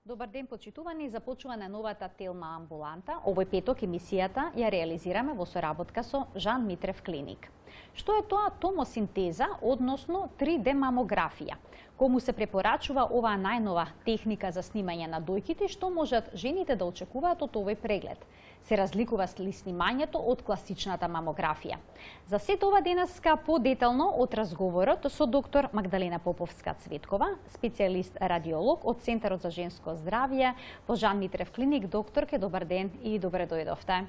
Добар ден, почитувани, започува новата Телма амбуланта. Овој петок емисијата ја реализираме во соработка со Жан Митрев клиник. Што е тоа томосинтеза, односно 3D мамографија? Кому се препорачува оваа најнова техника за снимање на дојките и што можат жените да очекуваат од овој преглед? Се разликува ли снимањето од класичната мамографија? За сето ова денеска подетално од разговорот со доктор Магдалена Поповска-Цветкова, специјалист радиолог од Центарот за женско здравје во Жан Митрев клиник. Докторке, добар ден и добре дојдовте.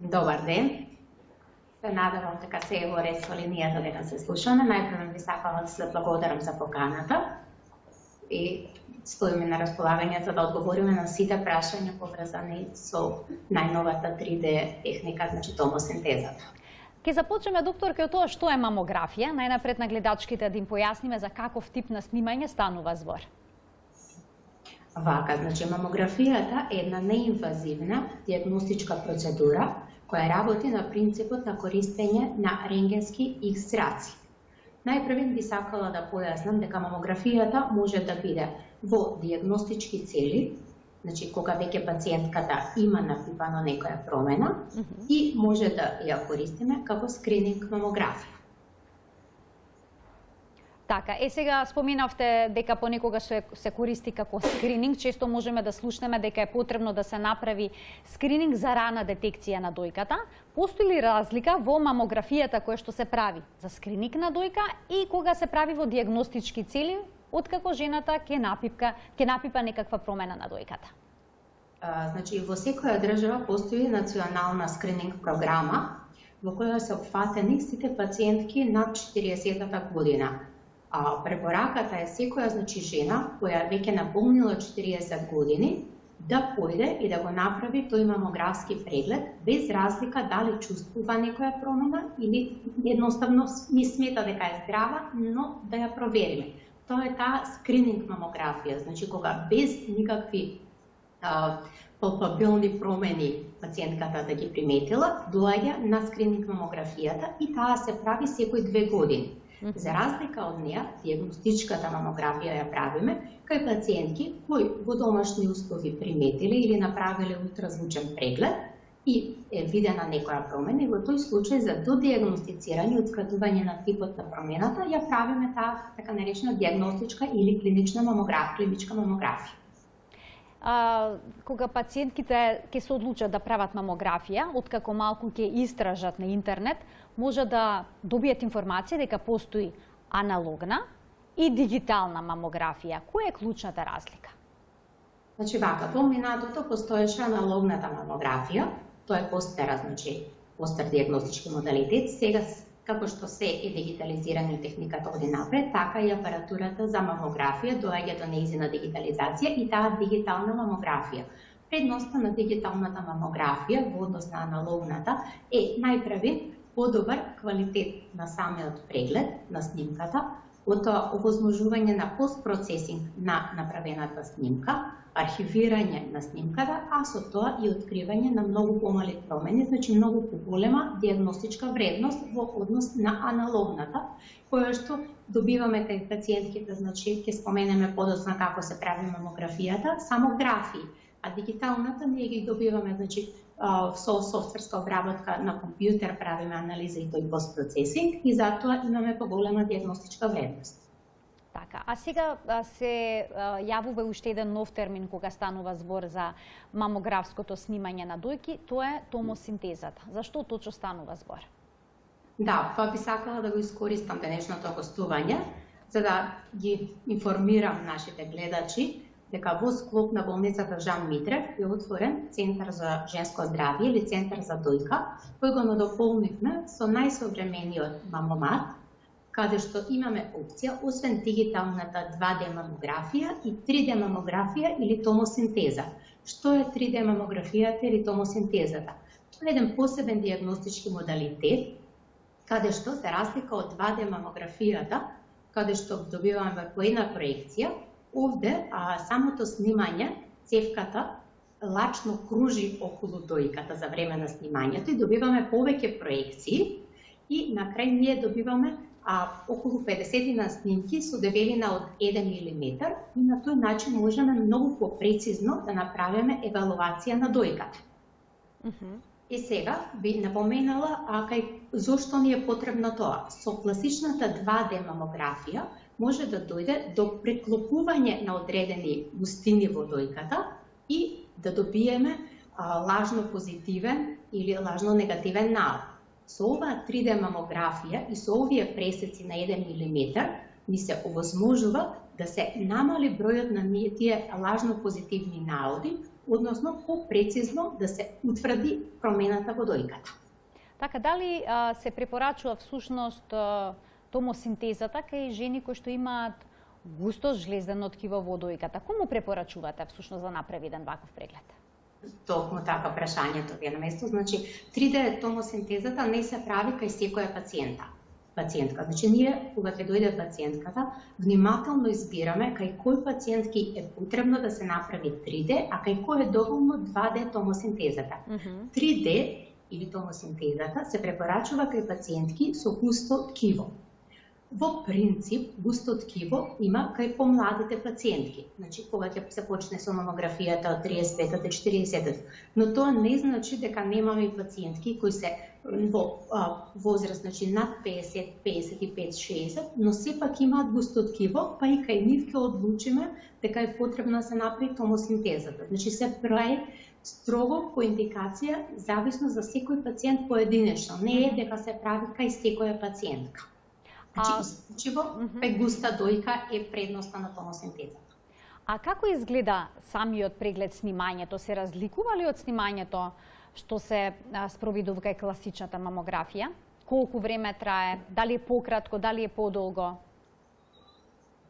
Добар ден. Се надевам дека се е во ред со линијата дека се слушаме. Најпрво ви сакам да се благодарам за поканата и стоиме на располагање за да одговориме на сите прашања поврзани со најновата 3D техника, значи томосинтезата. Ке започнеме, докторке, од тоа што е мамографија. Најнапред на гледачките да им појасниме за каков тип на снимање станува збор. Вака, значи мамографијата е една неинвазивна дијагностичка процедура која работи на принципот на користење на рентгенски икс-зраци. Најпрво би сакала да појаснам дека мамографијата може да биде во дијагностички цели, значи кога веќе пациентката има напипано некоја промена, и може да ја користиме како скрининг мамографија. Така, сега споменавте дека понекогаш се користи како скрининг. Често можеме да слушнеме дека е потребно да се направи скрининг за рана детекција на дојката. Постои ли разлика во мамографијата која што се прави за скрининг на дојка и кога се прави во дијагностички цели, откако жената ќе напипа некаква промена на дојката? Значи, во секоја држава постои национална скрининг програма во која се опфатени сите пациентки над 40-та година. Препораката е секоја, значи, жена која веќе наполнила 40 години да појде и да го направи тој мамографски преглед, без разлика дали чувствува некоја промена или едноставно ми смета дека е здрава, но да ја провериме. Тоа е таа скрининг мамографија, значи кога без никакви палпабилни промени пациентката да ги приметила, доаѓа на скрининг мамографијата и таа се прави секој 2 години. За разлика од неа, дијагностичката мамографија ја правиме кај пациентки кои во домашни услови приметиле или направиле ултразвучен преглед и е видена некоја промена, и во тој случај за додијагностицирање и открадување на типот на промената ја правиме таа така наречена дијагностичка или клиничка мамографија. Кога пациентките ќе се одлучат да прават мамографија, откако малку ќе истражат на интернет, може да добијат информација дека постои аналогна и дигитална мамографија. Која е клучната разлика? Значи вака, во минатото постоеше аналогната мамографија, тоа е постара, значи постар дијагностички модалитет. Сега како што се е дигитализирана техниката оди напред, така и апаратурата за мамографија доаѓа до нејзина дигитализација и таа дигитална мамографија. Предноста на дигиталната мамографија во однос на аналогната е најпрви подобар квалитет на самиот преглед на снимката, потоа овозможување на постпроцесинг на направената снимка, архивирање на снимката, а со тоа и откривање на многу помали промени, значи многу поголема дијагностичка вредност во однос на аналогната, која што добиваме кај пациентките, значи ќе споменеме подоцна како се прави мамографијата, само графии, а дигиталната ние ги добиваме, значи со софтверска обработка на компјутер правиме анализа и тој постпроцесинг и затоа имаме поголема дијагностичка вредност. Така, а сега се јавува уште еден нов термин кога станува збор за мамографското снимање на дојки, тоа е томосинтезата. Зашто точно станува збор? Да, тоа би сакала да го искористам денешното гостување, за да ги информирам нашите гледачи дека во склоп на болницата Жан Митрев е отворен Центар за женско здравје или Центар за дојка, кој го надополнивме со најсовремениот мамомат, каде што имаме опција, освен дигиталната 2D мамографија и 3D мамографија или томосинтеза. Што е 3D мамографијата или томосинтезата? Тоа е еден посебен дијагностички модалитет, каде што, за разлика од 2D мамографијата, каде што добиваме по една проекција, овде самото снимање, цевката лачно кружи околу дојката за време на снимањето и добиваме повеќе проекции и на крај ние добиваме околу 50 на снимки со дебелина од 1 мм и на тој начин можеме многу попрецизно да направиме евалуација на дојката. И сега би напоменала зошто ни е потребно тоа. Со класичната 2D мамографија може да дојде до преклопување на одредени густини во дојката и да добиеме лажно позитивен или лажно негативен налог. Со оваа 3D мамографија и со овие пресеци на 1 мм ни се овозможува да се намали бројот на тие лажно позитивни наоди, односно попрецизно да се утврди промената во дојката. Така, дали се препорачува всушност томосинтезата кај жени кои што имаат густо жлездено ткиво во дојката? Кому препорачувате всушност да направи еден ваков преглед? Токму така прашањето ви е на место. Значи, 3D томосинтезата не се прави кај секоја пациентка. Значи, ние, кога ќе дојде пациентката, внимателно избираме кај кој пациентки е потребно да се направи 3D, а кај кој е доволно 2D томосинтезата. 3D или томосинтезата се препорачува кај пациентки со густо ткиво. Во принцип, густо ткиво има кај помладите пациентки. Значи, кога ќе се почне со мамографијата од 35-та до 40-та. Но тоа не значи дека немаме пациентки кои се во возраст, значи над 50, 55, 60, но сепак имаат густо ткиво, па и кај нив ќе одлучиме дека е потребно да се направи томосинтезата. Значи, се прави строго по индикација, зависно за секој пациент поединечно. Не е дека се прави кај секоја пациентка. Значи, исклучиво, густа дојка е предноста на томосинтезата. А како изгледа самиот преглед снимањето? Се разликува ли од снимањето што се спроведува кај класичната мамографија? Колку време трае? Дали е пократко, дали е подолго?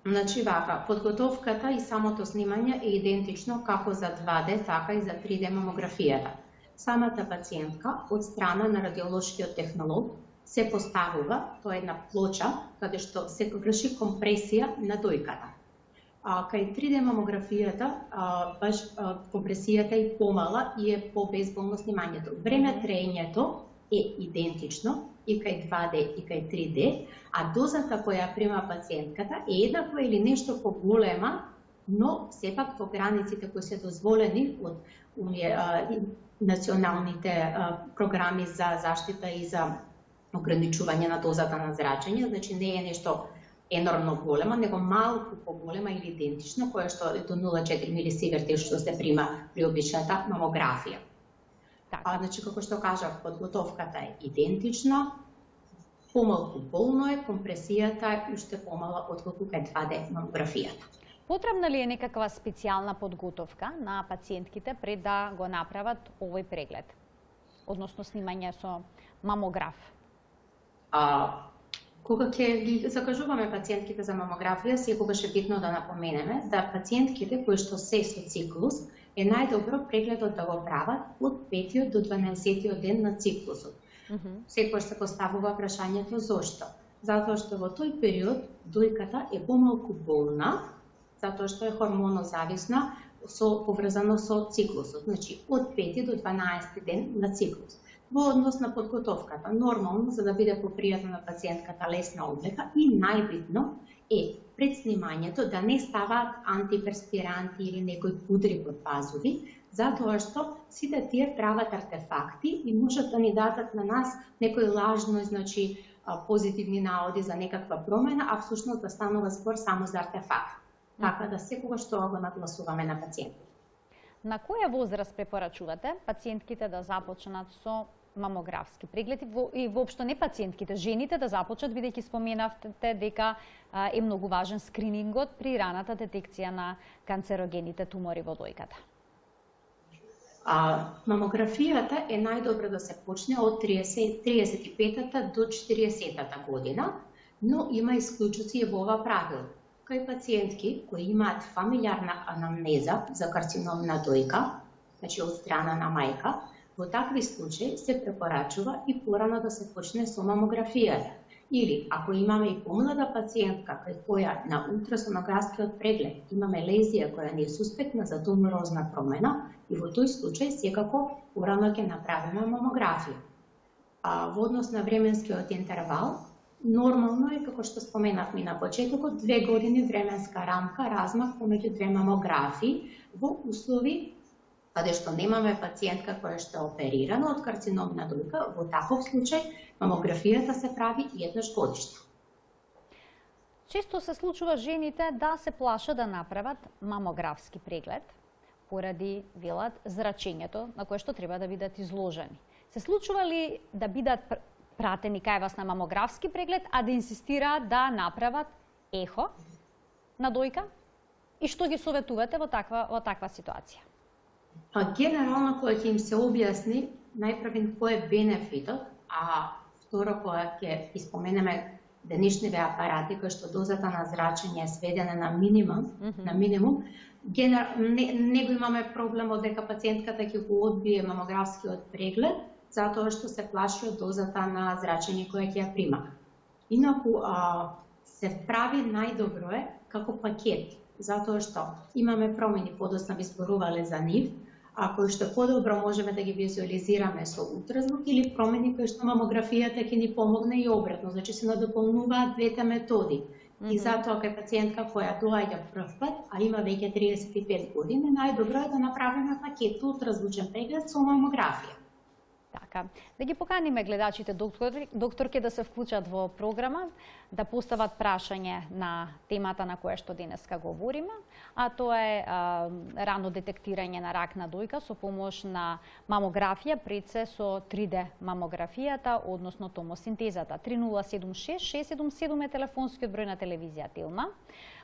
Значи вака, подготовката и самото снимање е идентично како за 2D, така и за 3D мамографијата. Самата пациентка од страна на радиолошкиот технолог се поставува, тоа е една плоча, каде што се врши компресија на дојката. Кај 3D мамографијата, баш компресијата е помала и е по-безболно снимањето. Време траењето е идентично и кај 2D и кај 3D, а дозата која прима пациентката е еднаква или нешто поголема, но сепак во границите кои се дозволени од националните програми за заштита и за ограничување на дозата на зрачење, значи не е нешто енормно голема, него малку поголема или идентична, која што е до 0,4 милисиверт што се прима при обичната мамографија. Значи, како што кажав, подготовката е идентична, помалку болно е, компресијата е уште помала отколку кај 2D мамографијата. Потребна ли е некаква специјална подготовка на пациентките пред да го направат овој преглед? Односно снимање со мамограф? Кога ќе ги закажуваме пациентките за мамографија, секогаш е битно да напоменеме да пациентките кои што се со циклус е најдобро прегледот да го прават од 5 до 12 ден на циклусот. Секогаш се поставува прашањето зошто? Затоа што во тој период дојката е помалку болна, затоа што е хормонозависна, поврзано со циклусот, значи од 5 до 12 ден на циклус. Во однос на подготовката, нормално, за да биде попријатно на пациентката лесна облека и најбитно е пред снимањето да не ставаат антиперспиранти или некои пудри под пазуви, затоа што сите тие прават артефакти и можат да ни дадат на нас некои лажно, значи позитивни наоди за некаква промена, а всушност да станува збор само за артефакт. Така да секогаш тоа го нагласуваме на пациентите. На која возраст препорачувате пациентките да започнат со мамографски прегледи и воопшто не пациентките, жените да започнат, бидејќи споменавте дека е многу важен скринингот при раната детекција на канцерогените тумори во дојката? Мамографијата е најдобро да се почне од 35-та до 40-та година, но има исклучоци во ова правило. Кај пациентки кои имаат фамилиарна анамнеза за карцином на дојка, значи од страна на мајка, во такви случаи се препорачува и порано да се почне со мамографијата. Или, ако имаме и помлада пациентка кај која на ултрасонографскиот преглед имаме лезија која не е суспектна за туморозна промена, и во тој случај секако порано ќе направиме мамографија. Во однос на временскиот интервал, Нормално е, како што споменавме на почетокот, 2 години временска рамка, размах помеѓу две мамографии во услови каде што немаме пациентка која што е оперирана од карцином на дојка. Во таков случај мамографијата се прави еднаш годишно. Често се случува жените да се плашат да направат мамографски преглед поради, велат, зрачењето на кое што треба да бидат изложени. Се случува ли да бидат пратени кај вас на мамографски преглед, а да инсистираат да направат ехо на дојка? И што ги советувате во таква ситуација? Генерално, кога ќе им се објасни најпрвен кој е бенефитот, а второ кога ќе испоменеме денешниве апарати кои што дозата на зрачење е сведена на минимум, не го имаме проблемот дека пациентката ќе го одбие мамографскиот преглед, затоа што се плаши од дозата на зрачење која ќе ја прима. Инаку се прави најдобро е како пакет, затоа што имаме промени, подоцна ви зборувале за нив, а кои што подобро можеме да ги визуализираме со ултразвук или промени кои што мамографијата ќе ни помогне и обратно, значи се надополнуваат двете методи. И затоа кај пациентка која доаѓа прв пат, а има веќе 35 години, најдобро е да направиме пакет ултразвучен преглед со мамографија. Така, да ги поканиме гледачите докторки да се вклучат во програма, да постават прашање на темата на која што денеска говориме, а тоа е рано детектирање на рак на дојка со помош на мамографија, пред се со 3D мамографијата, односно томосинтезата. 3076-677 е телефонскиот број на телевизија Телма.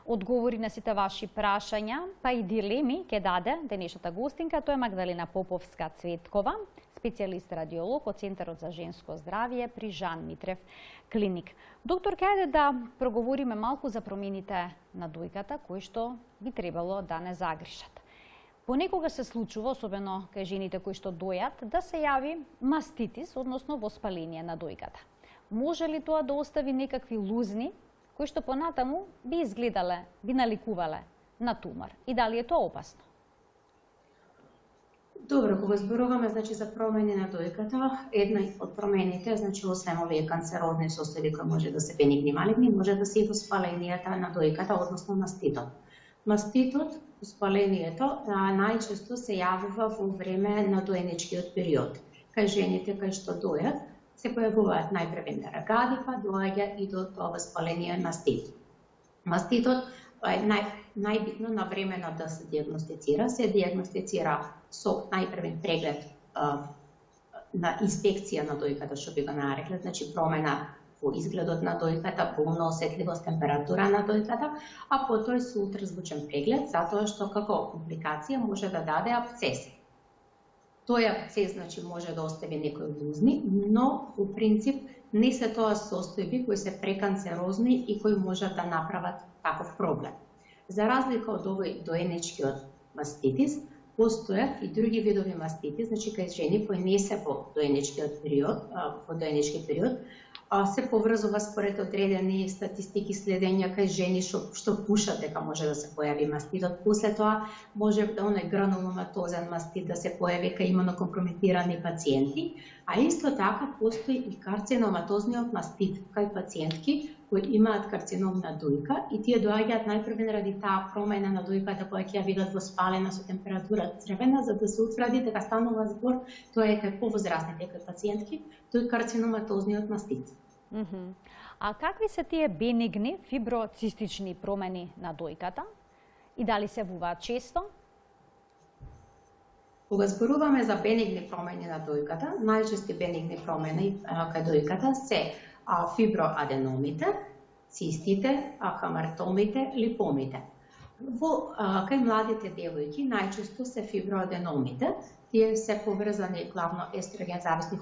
Одговори на сите ваши прашања, па и дилеми ќе даде денешната гостинка, тоа е Магдалена Поповска-Цветкова, специјалист радиолог од Центарот за женско здравје при Жан Митрев клиник. Доктор, кајде да проговориме малку за промените на дојката кои што би требало да не загришат. Понекогаш се случува, особено кај жените кои што дојат, да се јави маститис, односно воспаление на дојката. Може ли тоа да остави некакви лузни кои што понатаму би изгледале, би наликувале на тумор? И дали е тоа опасно? Добро, кога зборуваме за промени на дојката, една од промените, освен овие канцерозни состојби кои може да се бенигни малигни, може да се и воспаленијата на дојката, односно маститот. Маститот, воспалението, најчесто се јавува во време на доеничкиот период. Кај жените кои што дојат, се појавуваат најпрвен на рагади, па доаѓа и до тоа воспаление мастит. Маститот е најбитно навремено да се диагностицира. Се диагностицира со најпрвен преглед на инспекција на дојката, што би го нарекле, значи промена во изгледот на дојката, болна осетливост, температура на дојката, а потоа со ултразвучен преглед, затоа што како компликација може да даде абсцес. Тој абсцес може да остави некои лузни, но во принцип не се тоа состојби кои се преканцерозни и кои можат да направат таков проблем. За разлика од овој доеничкиот маститис, постојат и други видови маститис, значи кај жени кои не се во доенички период, се поврзува според одредени статистики следења кај жени што пушат дека може да се појави маститот. После тоа може да оној грануломатозен мастит да се појави кај имунокомпрометирани пациенти, а исто така постои и карциноматозниот мастит кај пациентки кои имаат карцином на дојка и тие доаѓаат најпрвен ради таа промена на дојката која ќе ја видат воспалена со температура црвена, за да се утврди дека станува збор, тоа е кај повозрастните кај пациентки, тој карциноматозниот мастит. А какви се тие бенигни фиброцистични промени на дојката и дали се јавуваат често? Кога зборуваме за бенигни промени на дојката, најчести бенигни промени кај дојката се фиброаденомите, цистите, хамартомите, липомите. Кај младите девојки најчесто се фиброаденомите, тие се поврзани главно естроген зависни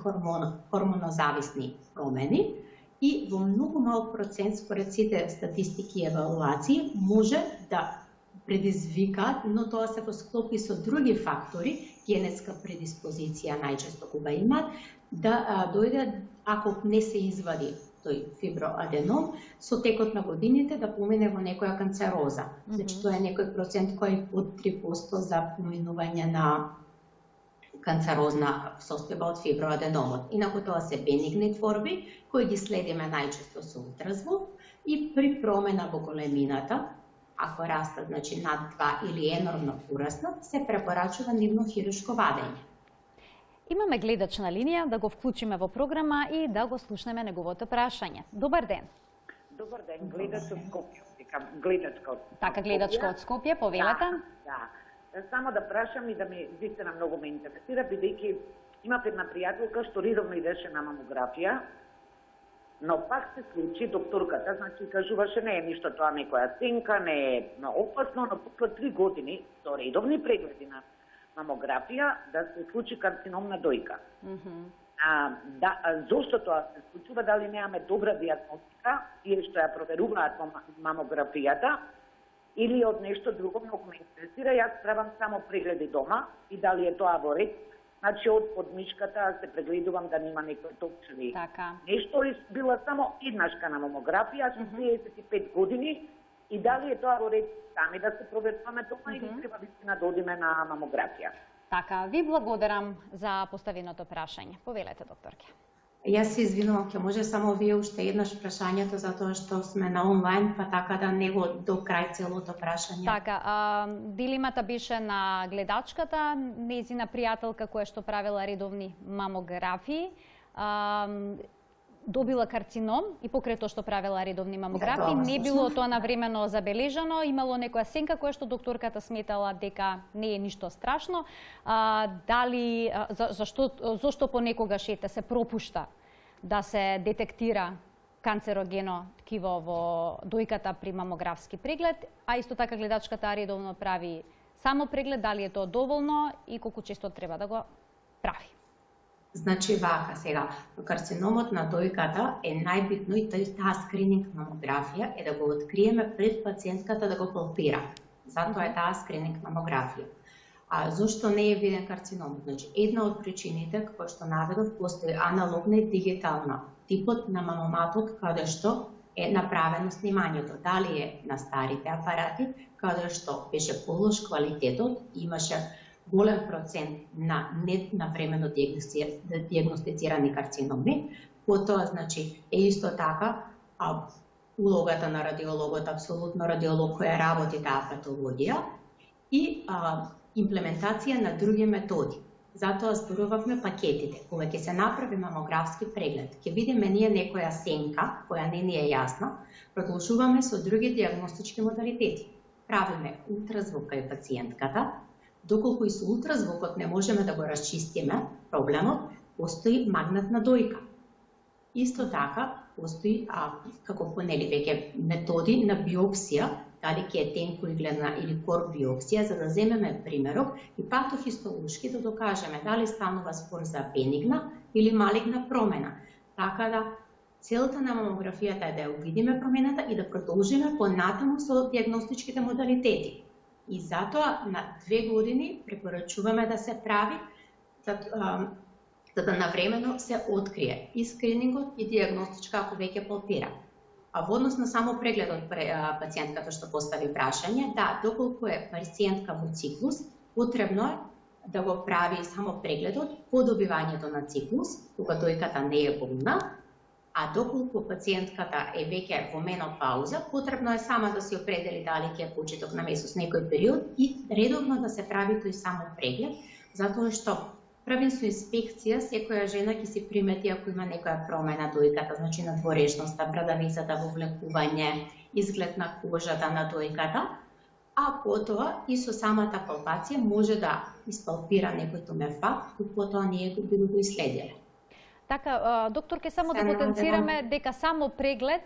хормонозависни промени и во многу малку процент според сите статистики и евалуации може да предизвикаат, но тоа се во склопи со други фактори, генетска предиспозиција најчесто кога имаат, да дојде, ако не се извади тој фиброаденом, со текот на годините да помине во некоја канцероза. Значи тоа е некој процент кој е под 3% за поминување на канцерозна состојба од фиброаденомот. Инаку тоа се бенигни творби кои ги следиме најчесто со ултразвук и при промена во големината, ако растат значи над 2 или енормно пораснат, се препорачува нивно хируршко вадење. Имаме гледач на линија, да го вклучиме во програма и да го слушнеме неговото прашање. Добар ден. Добар ден, гледач од Скопје. Гледачка од Скопје. Така, гледачка од Скопје, повелете. Да. Само да прашам и да ми вистина многу ме интересира, бидејќи имав една пријателка што редовно идеше на мамографија, но пак се случи докторката, значи кажуваше не е ништо тоа некоја сенка, не е опасно, но после 3 години со редовни прегледи на мамографија да се случи карцином на дојка. Зошто тоа се случува, дали немаме добра дијагностика, тие што ја проверуваат во мамографијата, или од нешто друго, многу ме интересира. Јас правам само прегледи дома и дали е тоа во ред. Значи од подмишката се прегледувам да нема некој топчеви. Така. Нешто била само еднашка на мамографија, со 35 години, и дали е тоа во ред сами да се проверуваме дома или треба вистина да одиме на мамографија. Така, ви благодарам за поставеното прашање. Повелете, докторке. Јас се извинувам, ќе може само вие уште еднаш прашањето, затоа што сме на онлайн, па така да не го до крај целото прашање. Така, дилемата беше на гледачката, нејзина пријателка која што правила редовни мамографии, добила карцином и покрај тоа што правила редовни мамографии, не било тоа навремено забележано, имало некоја сенка која што докторката сметала дека не е ништо страшно. Дали зошто понекогаш се пропушта да се детектира канцерогено ткиво во дојката при мамографски преглед, а исто така гледачката редовно прави само преглед, дали е тоа доволно и колку често треба да го прави. Значи вака сега, карциномот на дојката е најбитно и таа скрининг мамографија е да го откриеме пред пациентката да го палпира. Затоа е таа скрининг мамографија. А зошто не е виден карцином? Значи, една од причините, како што наведов, постои аналогна и дигитална. Типот на мамоматот каде што е направено снимањето. Дали е на старите апарати, каде што беше полош квалитетот, имаше голем процент на навремено диагностицирани карциноми, потоа значи е исто така улогата на радиологот, апсолутно радиолог која работи таа патологија и имплементација на други методи. Затоа зборувавме пакетите. Кога ќе се направи мамографски преглед, ќе видиме ние некоја сенка која не ни е јасна, продолжуваме со други диагностички модалитети. Правиме ултразвук кај пациентката. Доколку и со ултразвукот не можеме да го расчистиме проблемот, постои магнетна дојка. Исто така, постои, како понели веќе, методи на биопсија, дали ќе е тенкоигледна или кор биопсија, за да земеме примерок и патохистолошки да докажеме дали станува спор за бенигна или малигна промена. Така да, целта на мамографијата е да ја увидиме промената и да продолжиме понатаму со диагностичките модалитети. И затоа на 2 години препорачуваме да се прави, за да навремено се открие и скринингот и диагностичка ако веќе палпира. А во однос на само прегледот пациентката што постави прашање, да, доколку е пациентка во циклус, потребно е да го прави само прегледот по добивањето на циклус, кога дојката не е болна, а доколку пациентката е веќе во менопауза, потребно е сама да се определи дали ќе е почеток на месец некој период и редовно да се прави тој само преглед, затоа што правим со инспекција, секоја жена ќе си примети ако има некоја промена дојката, значи на дворешноста, брадавицата, вовлекување, изглед на кожата на дојката, а потоа и со самата палпација може да испалпира некој тумефакт, кој потоа ние би го иследиле. Така, докторке, само да потенцираме дека само преглед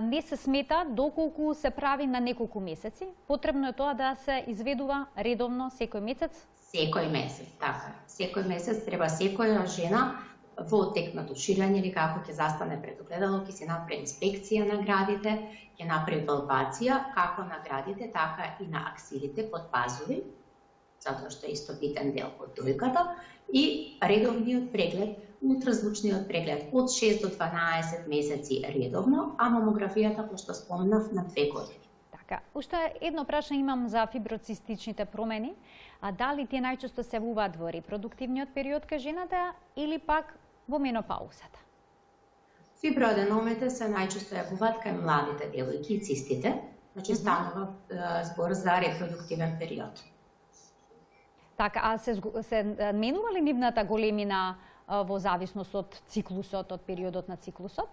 не се смета доколку се прави на неколку месеци. Потребно е тоа да се изведува редовно секој месец? Секој месец, така. Секој месец треба секоја жена во тек на туширање или како ќе застане пред огледало, ќе се направи инспекција на градите, ќе направи палпација, како на градите, така и на аксилите под пазури, затоа што е исто битен дел од дојката, и редовниот преглед, ултразвучниот преглед од 6 до 12 месеци редовно, а мамографијата, кој што спомнав, на 2 години. Така, уште едно прашање имам за фиброцистичните промени. А дали тие најчесто се јавуваат во репродуктивниот период кај жената или пак во менопаузата? Фиброаденомите се најчесто јавуваат кај младите девојки и цистите, значи станува збор за репродуктивен период. Така, а се менува ли нивната големина во зависност од циклусот, од периодот на циклусот?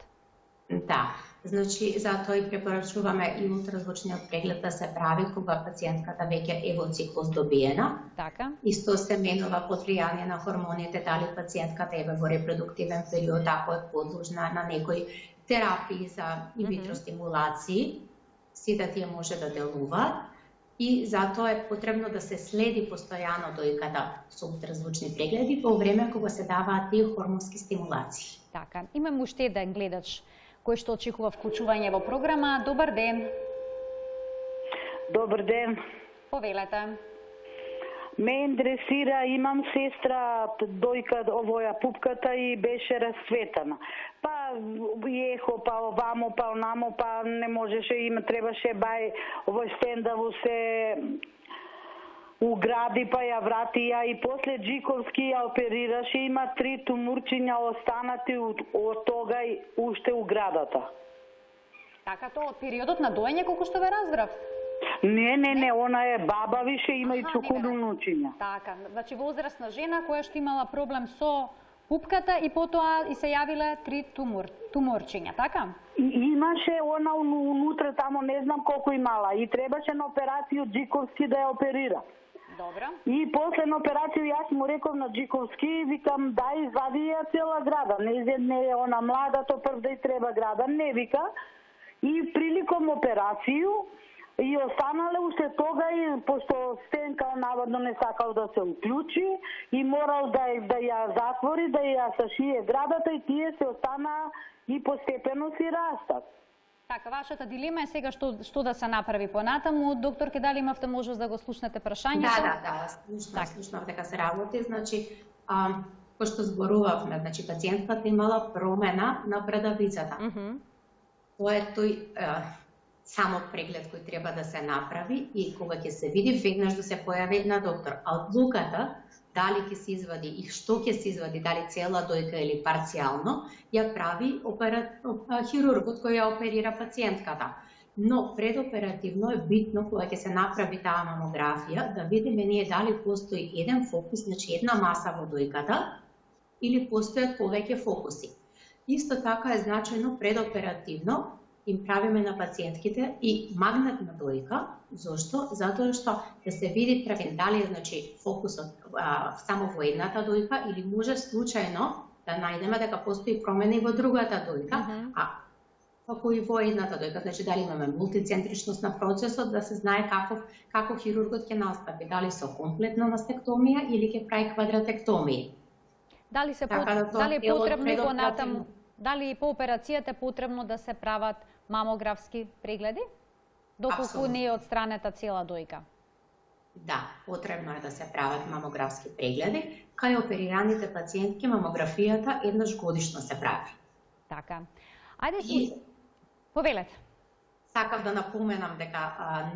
Да, значи затоа и препорачуваме и ултразвучниот преглед да се прави кога пациентката веќе е во циклус добиена. Така. Исто се менува под влијание на хормоните, дали пациентката е во репродуктивен период, ако е подложна на некои терапии за инвитро стимулации, сите тие може да делуваат. И затоа е потребно да се следи постојано дојката со ултразвучни прегледи во време кога се даваат тие хормонски стимулации. Така, имам уште еден гледач кој што очекува вклучување во програма. Добар ден. Добар ден. Повелете. Ме интересира, имам сестра, дојка овоја пупката и беше расцветана. Па ехо, па овамо, па онамо, па не можеше, требаше бај овој стендаву се угради, па ја врати ја и после Джиковски ја оперираше, има 3 тумурчиња останати од тога и уште уградата. Така, тоа од периодот на доење, колку што ве разбрав? Не, она е баба више, има и чукунучиња. Така, значи возрастна жена која што имала проблем со пупката и потоа и се јавиле 3 туморчиња, така? Имаше она унутре тамо, не знам колку имала и требаше на операција Джиковски да ја оперира. Добро. И после на операција јас му реков на Джиковски, викам дај извади ја цела града, не е она млада, то прв да и треба града, не вика. И приликом операцију и останале уште тога и пошто Стенка наводно не сакал да се уклучи и морал да ја затвори, да ја сашие градата и тие се остана и постепено си растат. Така, вашата дилема е сега што да се направи понатаму. Докторке, дали имавте можност да го слушнете прашањето? Да, слушнав дека се работи. Значи, кој што зборувавме, значи пациентката имала промена на брадавицата. Тоа е тој само преглед кој треба да се направи и кога ќе се види, веднаш да се појави на доктор. А одлуката дали ќе се извади и што ќе се извади, дали цела дојка или парцијално, ја прави хирургот кој ја оперира пациентката. Но предоперативно е битно кога ќе се направи таа мамографија да видиме ние дали постои еден фокус, значи една маса во дојката или постојат повеќе фокуси. Исто така е значајно предоперативно им правиме на пациентките и магнетна дојка. Зошто? Затоа што да се види превен дали значи фокусот само во едната дојка или може случајно да најдеме дека постои промени во другата дојка, како и во едната дојка, значи дали имаме мултицентричност на процесот, да се знае како хирургот ќе настапи, дали со комплетна мастектомија или ќе прави квадратектомија. Дали е потребно понатаму, дали по операцијата е потребно да се прават мамографски прегледи? Доколку не е отстранета цела дојка? Да, потребно е да се прават мамографски прегледи. Кај оперираните пациентки мамографијата еднаш годишно се прави. Така. Ајде си повелете. Сакав да напоменам дека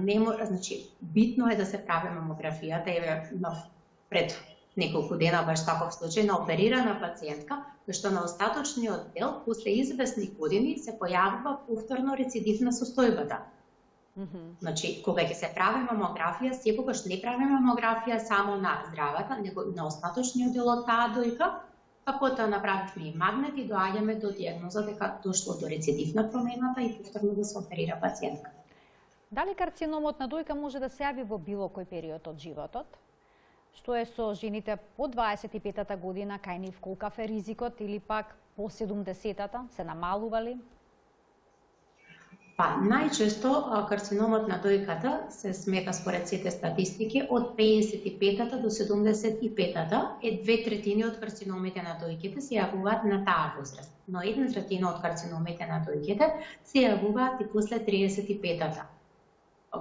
значи битно е да се прави мамографијата. Еве пред неколку дена баш таков случај на оперирана пациентка, кој што на остаточниот дел после известни години се појавува повторно рецидив на состојбата. Значи, кога ќе се прави мамографија, секогаш не прави мамографија само на здравата, него и на остаточниот дел од таа дојка, па потоа направивме и магнет и доаѓаме до дијагноза дека дошло до рецидив на промената и повторно да се оперира пациентка. Дали карциномот на дојка може да се јави во било кој период од животот? Што е со жените по 25-та година, кај нив колкав е ризикот или пак по 70-та, се намалува ли? Па, најчесто карциномот на дојката се смета според сите статистики од 55-та до 75-та е 2/3 од карциномите на дојките се јавуваат на таа возраст. Но 1/3 од карциномите на дојките се јавуваат и после 35-та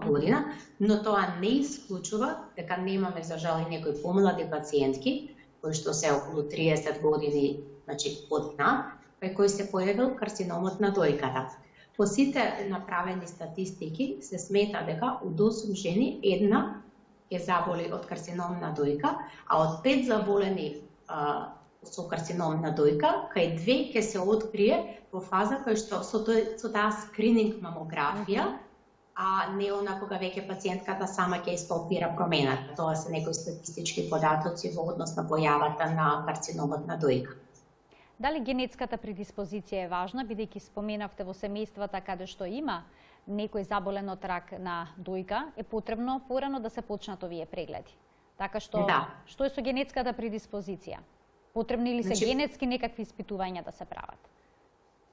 година, но тоа не исклучува дека немаме за жал и некои помлади пациентки кои што се околу 30 години, значи под над, кај кои се појавил карциномот на дојката. По сите направени статистики се смета дека од 8 жени една ќе заболи од карцином на дојка, а од 5 заболени со карцином на дојка, кај 2 ќе се открие во фаза кај што со таа скрининг мамографија, а не она кога веќе пациентката сама ќе испалпира промената. Тоа се некои статистички податоци во однос на појавата на карциномот на дојка. Дали генетската предиспозиција е важна, бидејќи споменавте во семејствата каде што има некој заболен од рак на дојка, е потребно порано да се почнат овие прегледи. Така што, што е со генетската предиспозиција? Потребни ли се генетски некакви испитувања да се прават?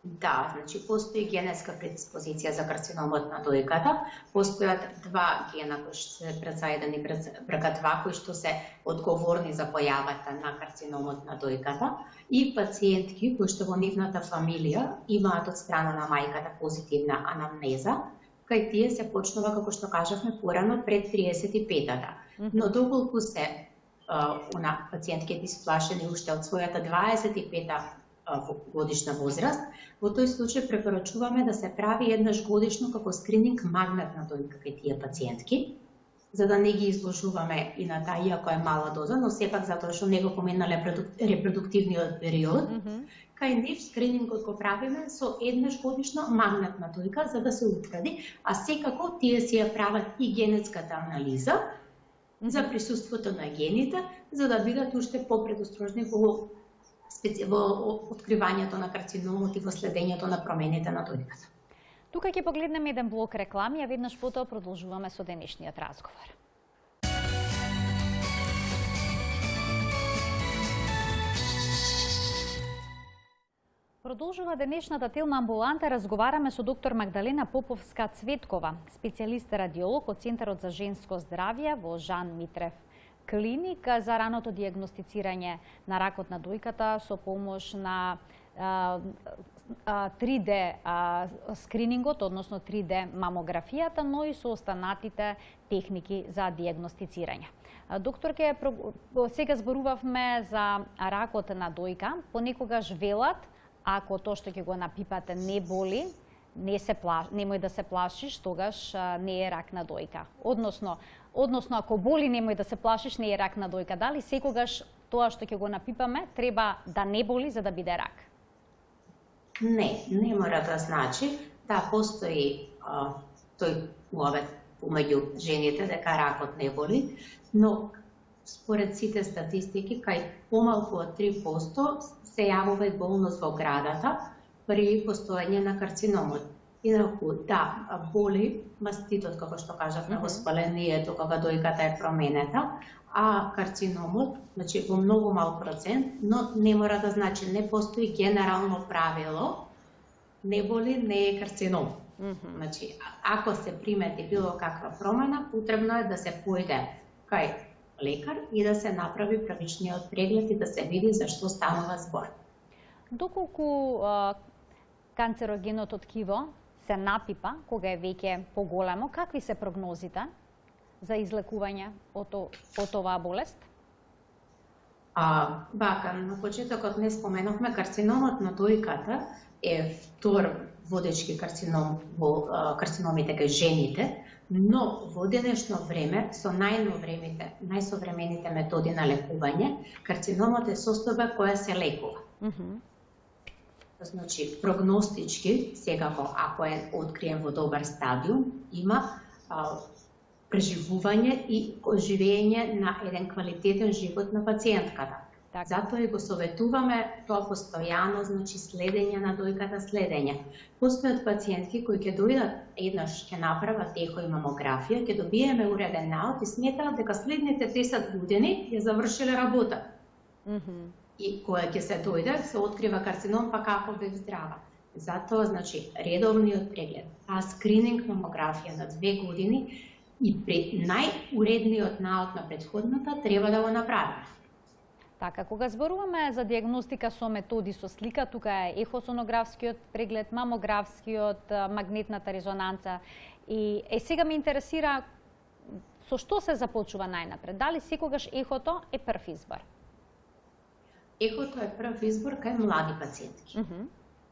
Да, значи постои генетска предиспозиција за карциномот на дојката. Постојат два гена кои што се брка1 и брка2 кои што се одговорни за појавата на карциномот на дојката и пациентки кои што во нивната фамилија имаат од страна на мајката позитивна анамнеза, кај тие се почнува, како што кажавме порано, пред 35-та. Но доколку се пациентките исплашени уште од својата 25-та годишна возраст, во тој случај препорачуваме да се прави еднаш годишно како скрининг магнетна дојка кај тие пациентки, за да не ги изложуваме и на таа, иако е мала доза, но сепак затоа што не го поминале репродуктивниот период, кај нив скринингот го правиме со еднаш годишно магнетна дојка за да се утврди, а секако тие си ја прават и генетската анализа за присуството на гените, за да бидат уште попредострожни во откривањето на карциномот и во следењето на промените на дојката. Тука ќе погледнеме еден блок реклами, а веднаш потоа продолжуваме со денешниот разговор. Продолжува денешната телма амбуланта, разговараме со доктор Магдалена Поповска-Цветкова, специјалист радиолог од Центарот за женско здравје во Жан Митрев клиника за раното дијагностицирање на ракот на дојката со помош на 3D скринингот, односно 3D мамографијата, но и со останатите техники за дијагностицирање. Докторке, сега зборувавме за ракот на дојка, понекогаш велат, ако тоа што ќе го напипате не боли, немој да се плашиш, тогаш не е рак на дојка. Односно, ако боли, немој да се плашиш, не е рак на дојка. Дали секогаш тоа што ќе го напипаме треба да не боли за да биде рак? Не мора да значи. Да, постои тој муавет помеѓу жените дека ракот не боли, но според сите статистики, кај помалку од 3% се јавува и болност во градата при постоење на карциномот. Инаку, да, боли маститот, како што кажавме, воспалението кога дојката е променета, а карциномот, значи во многу мал процент, но не мора да значи, не постои генерално правило, не боли, не е карцином. Значи, ако се примети било каква промена, потребно е да се појде кај лекар и да се направи првичниот преглед и да се види за што станува збор. Доколку канцерогеното ткиво се напипа кога е веќе поголемо, какви се прогнозите за излекување од оваа болест? На почетокот не споменавме, карциномот на дојката е втор водечки карцином во карциномите кај жените, но во денешно време со најсовремените методи на лекување, карциномот е состојба која се лекува. Значи, прогностички, секако, ако е откриен во добар стадиум, има преживување и оживење на еден квалитетен живот на пациентката. Затоа и го советуваме тоа постојано, значи следење на дојката, следење. Постојат пациентки кои ќе дојдат еднаш ќе направат ехо и мамографија, ќе добиеме уреден наод и сметаат дека следните 10 години ја завршиле работа. И кога ќе се дојде, се открива карцином, па како бев здрава. Затоа, значи, редовниот преглед, скрининг мамографија на 2 години и при најуредниот наод на претходната треба да го направиме. Така, кога зборуваме за дијагностика со методи со слика, тука е ехосонографскиот преглед, мамографскиот, магнетната резонанца. И сега ме интересира со што се започува најнапред? Дали секогаш ехото е прв избор? Ехото е прв избор кај млади пациентки.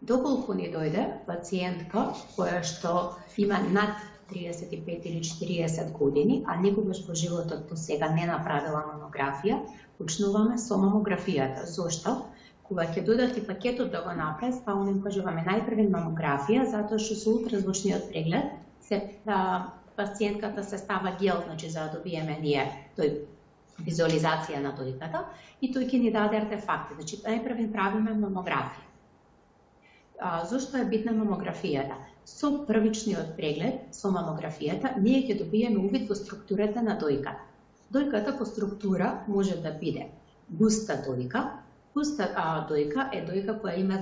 Доколку ни дојде пациентка која што има над 35 или 40 години, а никогаш во животот до сега не направила мамографија, почнуваме со мамографијата. Зошто? Кога ќе додат и пакетот да го направи, стално им кажуваме најпрво мамографија, затоа што со ултразвучниот преглед пациентката се става гел, значи за да добиеме ние тој визуализација на дојката и тој ќе ни даде артефакти. Значи најпрво правиме мамографија. Зошто е битна мамографијата? Со првичниот преглед, со мамографијата, ние ќе добиеме увид во структурата на дојката. Дојката по структура може да биде густа дојка. Густа дојка е дојка која има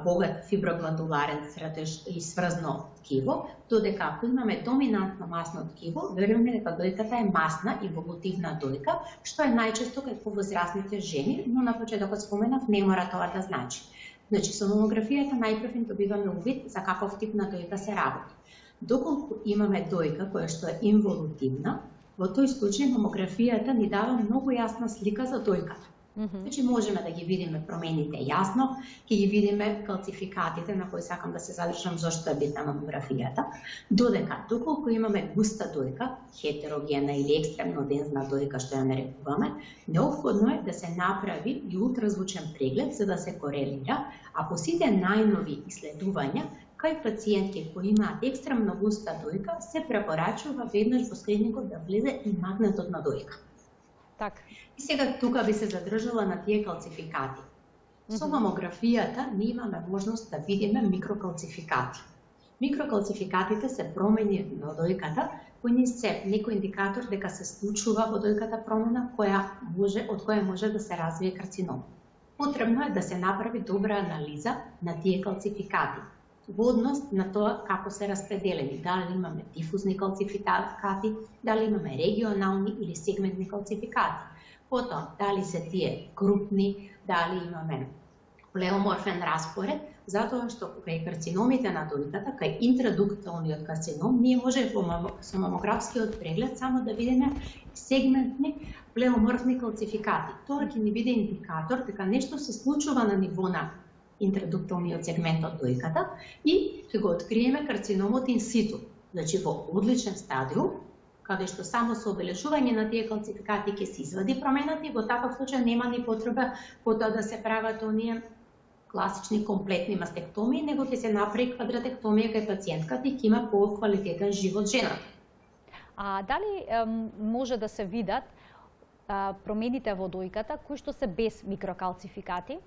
богат фиброгладуларен средеж и сврзно ткиво, додека ако имаме доминантно масно ткиво, веруваме дека дојката е масна и волутивна дојка, што е најчесто кај повозрасните жени, но на почетокот споменав, не мора тоа да значи. Значи, со мамографијата најпрв добиваме увид за каков тип на дојка се работи. Доколку имаме дојка која што е инволутивна, во тој случај мамографијата ни дава многу јасна слика за дојката. Значи, можеме да ги видиме промените јасно, ќе ги видиме калцификатите на кои сакам да се задржам зошто е битна мамографијата, додека доколку имаме густа дојка, хетерогена или екстремно дензна дојка што ја нарекуваме, неопходно е да се направи и ултразвучен преглед за да се корелира, а по сите најнови исследувања кај пациентки кои имаат екстремно густа дојка се препорачува веднаш во скринingот да влезе и магнетот на дојка. Так. И сега тука би се задржала на тие калцификати. Со мамографијата ние имаме можност да видиме микрокалцификати. Микрокалцификатите се промени на дојката, кои се некој индикатор дека се случува во дојката промена од која може да се развие карцином. Потребно е да се направи добра анализа на тие калцификати во однос на тоа како се распределени, дали имаме дифузни калцификати, дали имаме регионални или сегментни калцификати. Потоа, дали се тие крупни, дали имаме плеоморфен распоред, затоа што кај карциномите на дојката, кај интрадукталниот карцином, ние може со мамографскиот преглед само да видиме сегментни плеоморфни калцификати. Тоа ќе ни биде индикатор дека нешто се случува на ниво на интрадукталниот сегмент од дојката и ќе го откриеме карциномот ин ситу, значи во одличен стадиум, каде што само со обележување на тие калцификати ќе се извади промената и во таков случај нема ни потреба потоа да се прават оние класични комплетни мастектомии, него ќе се направи квадратектомија кај пациентката и ќе има поквалитетен живот жената. А дали може да се видат промените во дојката кои што се без микрокалцификати,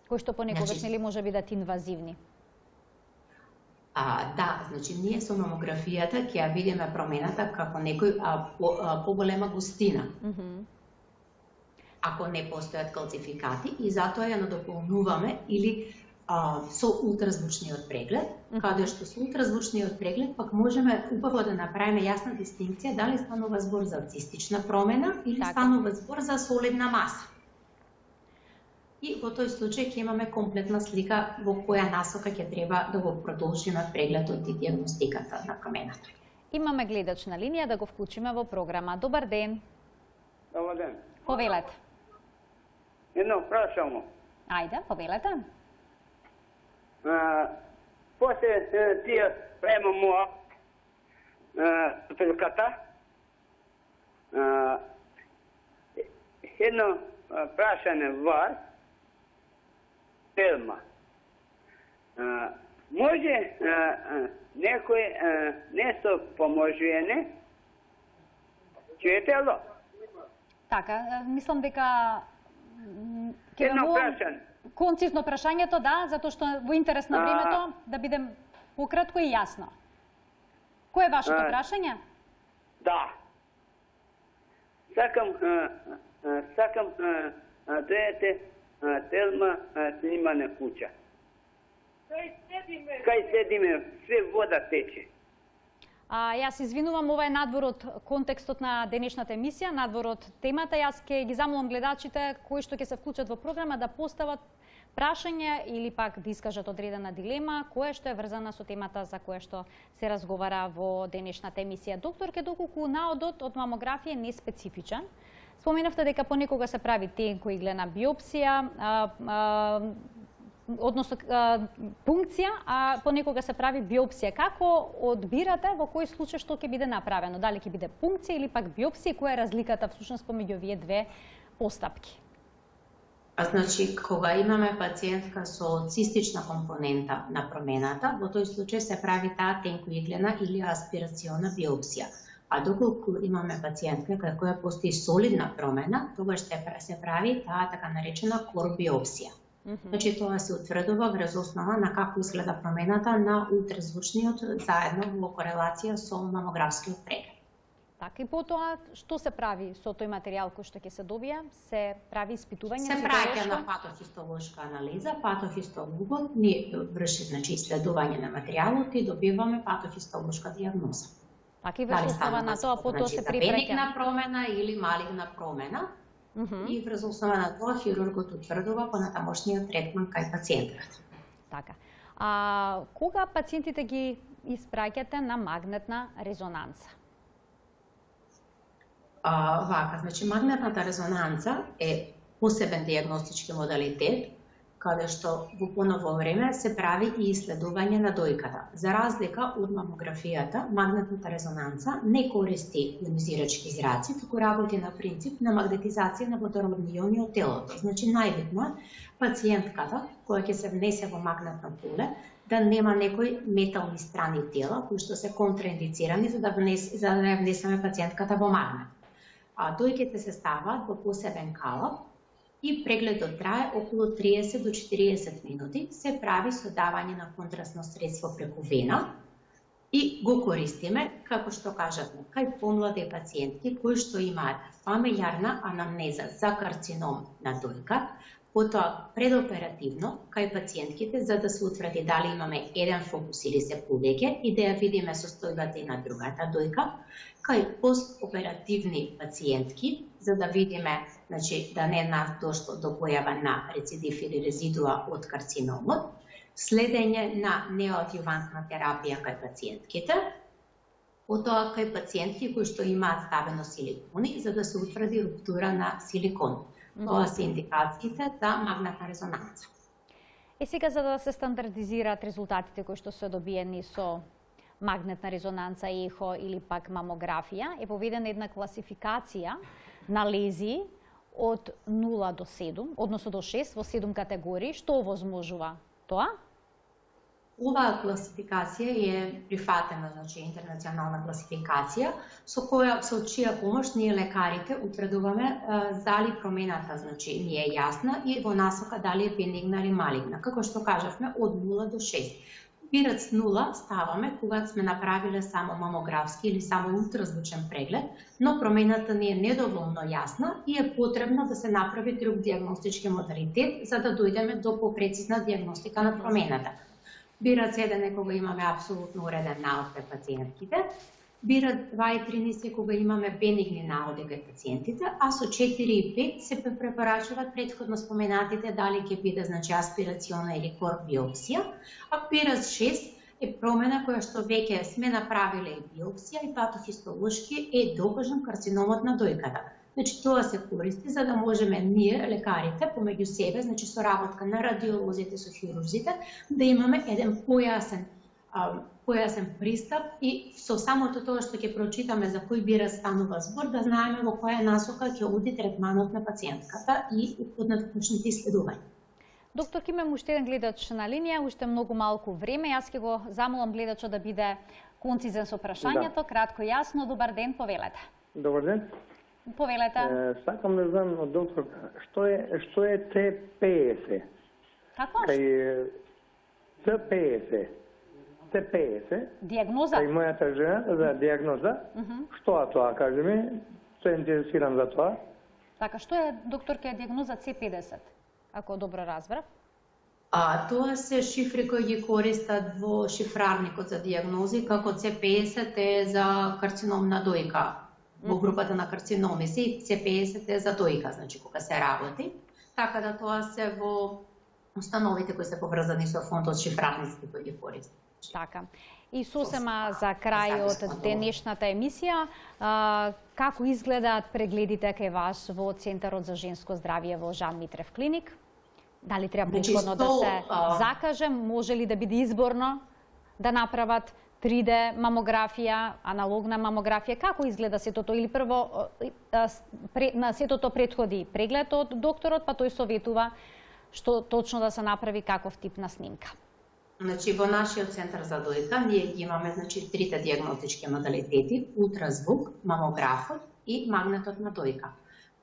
кои што понекогаш нели може бидат инвазивни? Да, значи ние со мамографијата ќе ја видиме промената како некој поголема густина. Ако не постојат калцификати и затоа ја надополнуваме или со ултразвучниот преглед, каде што со ултразвучниот преглед пак можеме убаво да направиме јасна дистинкција дали станува збор за цистична промена или станува збор за солидна маса. И во тој случај ќе имаме комплетна слика во која насока ќе треба да го продолжиме прегледот и дијагностиката на промената. Имаме гледач на линија, да го вклучиме во програма. Добар ден. Добар ден. Повелете. Едно прашање. Ајде, повелете. После тие премамо пилката, едно прашање вас, Телма. Може некој нешто поможење? Чуете ли? Така, мислам дека едно прашање. Концизно прашањето, да, затоа што во интерес на времето да бидем пократко и јасно. Кој е вашето прашање? Да. Сакам дојдете Телма снимане куќа. Кај седиме, све вода тече. Јас извинувам, ова е надвор од контекстот на денешната емисија, надвор од темата. Јас ќе ги замолам гледачите кои што ќе се вклучат во програма да постават прашање или пак да искажат одредена дилема, која што е врзана со темата за која што се разговара во денешната емисија. Докторке, доколку наодот од мамографија не е специфичен, споменавте дека понекога се прави тенко иглена биопсија, односно пункција, а понекога се прави биопсија. Како одбирате во кој случај што ќе биде направено? Дали ќе биде пункција или пак биопсија? Која е разликата всушност помеѓу овие две постапки? Значи, кога имаме пациентка со цистична компонента на промената, во тој случај се прави таа тенкоиглена или аспирациона биопсија. А доколку имаме пациентка кај која постои солидна промена, тогаш се прави таа така наречена кор биопсија. Значи, тоа се утврдува врз основа на како изгледа промената на ултразвучниот заедно во корелација со мамографскиот преглед. Така и потоа, што се прави со тој материјал кој што ќе се добија? Се прави испитување? Се праќа на патохистолошка анализа, патохистологот ни врши исследување на материјалот и добиваме патохистолошка дијагноза. Така и врз основа на тоа потоа се припраќа. Бенигна промена или малигна промена. И врз основа на тоа хирургот утврдува понатамошниот третман кај пациентот. Така. А кога пациентите ги испраќате на магнетна резонанца? Вака, значи магнетната резонанца е посебен дијагностички модалитет, каде што во поново време се прави и исследување на дојката. За разлика од мамографијата, магнетната резонанца не користи ионизирачки зраци, туку работи на принцип на магнетизација на водородни иони од телото. Значи најбитно е пациентката која ќе се внесе во магнетно поле да нема некои метални страни тела кои што се контраиндицирани за да ја внесеме пациентката во магнет. Дојките се ставаат во посебен калап и прегледот трае околу 30 до 40 минути, се прави со давање на контрастно средство преку вена и го користиме, како што кажавме, кај помлади пациентки кои што имаат фамилиарна анамнеза за карцином на дојка, потоа предоперативно кај пациентките за да се утврди дали имаме еден фокус или се повеќе и да ја видиме состојбата и на другата дојка, кај постоперативни пациентки за да видиме, значи да не дошло до појава на рецидив или резидуа од карциномот, следење на неоадјувантна терапија кај пациентките, потоа кај пациентки кои што имаат ставено силикони за да се утврди руптура на силикон. Тоа се индикациите за магнетна резонанца. Сега за да се стандардизираат резултатите кои што се добиени со магнетна резонанца, ехо или пак мамографија, е поведена една класификација на лезии од 0 до 7, односно до 6 во 7 категории. Што овозможува тоа? Оваа класификација е прифатена, значи интернационална класификација, со која со чија помош ние лекарите утврдуваме дали промената, значи ни е јасна и во насока дали е бенигна или малигна. Како што кажавме, од 0 до 6. Бирац 0 ставаме кога сме направиле само мамографски или само ултразвучен преглед, но промената ни е недоволно јасна и е потребно да се направи друг дијагностички модалитет за да дојдеме до попрецизна дијагностика на промената. Бирац 1 е кога имаме апсолутно уреден наод кај пациентките, бирац 2 и 3 се кога имаме бенигни наоди кај пациентите, а со 4 и 5 се препорачуваат претходно споменатите дали ќе биде значи аспирациона или кор биопсија, а бирац 6 е промена која што веќе сме направиле и биопсија и патохистолошки е докажан карциномот на дојката. Значи тоа се користи за да можеме ние лекарите помеѓу себе, значи со работка на радиолозите со хирурзите, да имаме еден појасен пристап и со самото тоа што ќе прочитаме за кој бирац станува збор, да знаеме во која насока ќе оди третманот на пациентката и поднатамошните исследувања. Доктор, имам уште еден гледач на линија, уште многу малку време. Јас ќе го замолам гледачот да биде концизен со прашањето, кратко и јасно. Добар ден, повелете. Добар ден. Повелете. Сакам да знам од доктор што е ТПС? Како? Кај ТПС. Дијагноза? Кај мојата жена за дијагноза. Што е тоа, кажи ми? Се интересирам за тоа. Така, што е, доктор, кај дијагноза C50? Ако добро разбрав. Тоа се шифри кои ги користат во шифрарникот за дијагнози, како C50 е за карцином на дојка. Во групата на карциноми се и C50 е за дојка, значи кога се работи. Така да тоа се во установите кои се поврзани со фондот шифрарници кои ги користат. Така. И сосема за крај од денешната емисија, како изгледаат прегледите кај вас во Центарот за женско здравје во Жан Митрев клиник? Дали треба Значи, претходно да се 100, закаже, може ли да биде изборно да направат 3D мамографија, аналогна мамографија, како изгледа сетото? Или прво на сетото претходи преглед од докторот, па тој советува што точно да се направи, каков тип на снимка? Значи, во нашиот центар за дојка ние ги имаме трите дијагностички модалитети: ултразвук, мамографот и магнетот на дојка.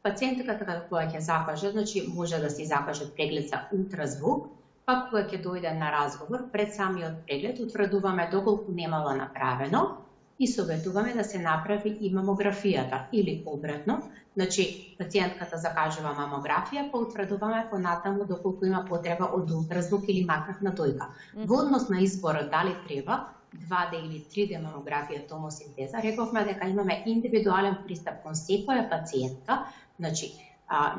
Пациентката кога ќе закаже, значи може да си закаже преглед за ултразвук, па кога ќе дојде на разговор, пред самиот преглед утврдуваме доколку немала направено и советуваме да се направи и мамографијата или обратно. Значи, пациентката закажува мамографија, па утврдуваме понатаму доколку има потреба од ултразвук или магнет на дојка. Во однос на изборот дали треба 2D или 3D мамографија томосинтеза, рековме дека имаме индивидуален пристап кон секоја пациентка. Значи,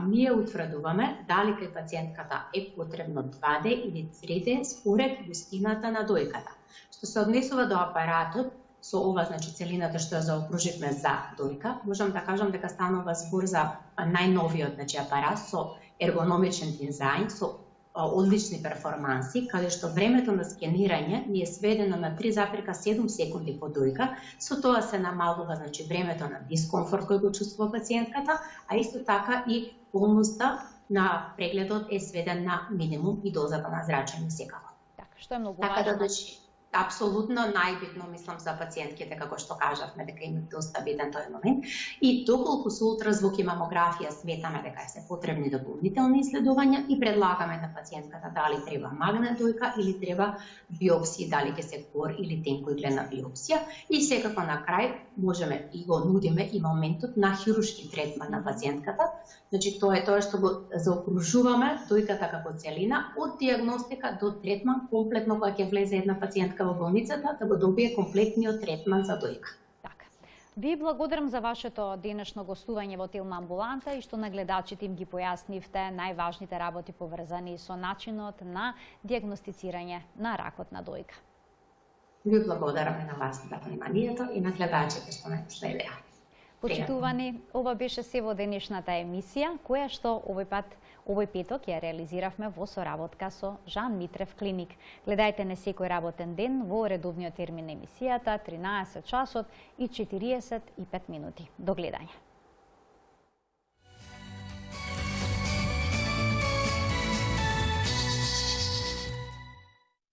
ние утврдуваме дали кај пациентката е потребно 2D или 3D според густината на дојката. Што се однесува до апаратот, со ова, значи целината што ја заокруживме за дојка, можам да кажам дека станува збор за најновиот, значи, апарат со ергономичен дизајн, со одлични перформанси, каде што времето на скенирање ни е сведено на 3,7 секунди по дојка, со тоа се намалува, значи, времето на дискомфорт кој го чувствува пациентката, а исто така и полноста на прегледот е сведен на минимум и дозата на зрачење секако. Така, што е многу Така важно. да, значи, апсолутно најбитно, мислам, за пациентките, како што кажавме, дека им е доста битен тој момент. И доколку со ултразвук и мамографија сметаме дека се потребни дополнителни исследувања и предлагаме на пациентката дали треба магнет дојка или треба биопсија, дали ќе се кор или тенкоигледна биопсија. И секако на крај можеме и го нудиме и моментот на хируршки третман на пациентката. Значи, тоа е тоа што го заокружуваме дојката како целина, од дијагностика до третман, комплетно кога ќе влезе една пациентка во болницата, да го добие комплетниот третман за дојка. Така. Ви благодарам за вашето денешно гостување во Телма амбуланта и што на гледачите им ги појаснивте најважните работи поврзани со начинот на дијагностицирање на ракот на дојка. Ви благодараме на вас за вниманието и на гледачите што не следеа. Почитувани, ова беше се во денешната емисија, која што овој петок ја реализиравме во соработка со Жан Митрев Клиник. Гледајте не секој работен ден во редовниот термин на емисијата 13 часот и 45 минути. До гледање.